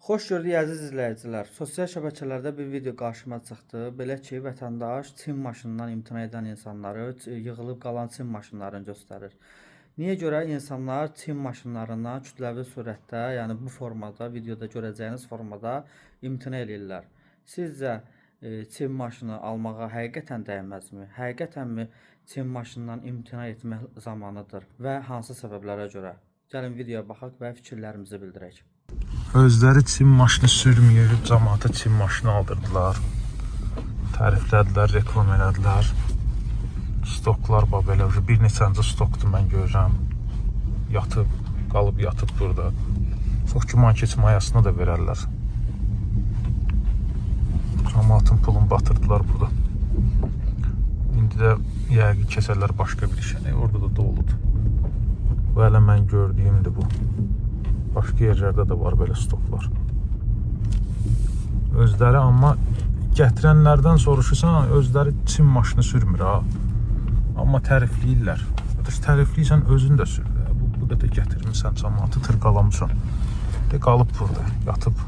Xoş gördük əziz izləyicilər. Sosial şəbəkələrdə bir video qarşıma çıxdı. Belə ki, vətəndaş Çin maşınından imtina edən insanları yığılıb qalan Çin maşınlarını göstərir. Niyə görə insanlar Çin maşınlarından kütləvi surətdə, yəni bu formada, videoda görəcəyiniz formada imtina edirlər? Sizcə Çin maşını almağa həqiqətən dəyməzmi? Həqiqətənmi Çin maşınından imtina etmək zamanıdır və hansı səbəblərə görə? Gəlin videoya baxaq və fikirlərimizi bildirək. Özləri Çin maşını sürməyib, cəmaata Çin maşını aldırdılar. Təriflədilər, reklam elədilər. Stoklar belə bir neçənci stokdur mən görürəm. Qalıb yatıb burada. Çox güman ki, mayasına da verərlər. Cəmaatın pulunu batırdılar burada. İndi də yəqin keçərlər başqa bir işə. Orada da doludur. Bu hələ mən gördüyümdür bu. Başqa yerlərdə də var belə stoklar. Özləri amma gətirənlərdən soruşursan, özləri Çin maşını sürmür ha. Amma tərifləyirlər. Tərifləyirsən özün də sür. Bu qədər gətirmirsən, cəmaatı tırqalamısan. Qalıb burada, yatıb.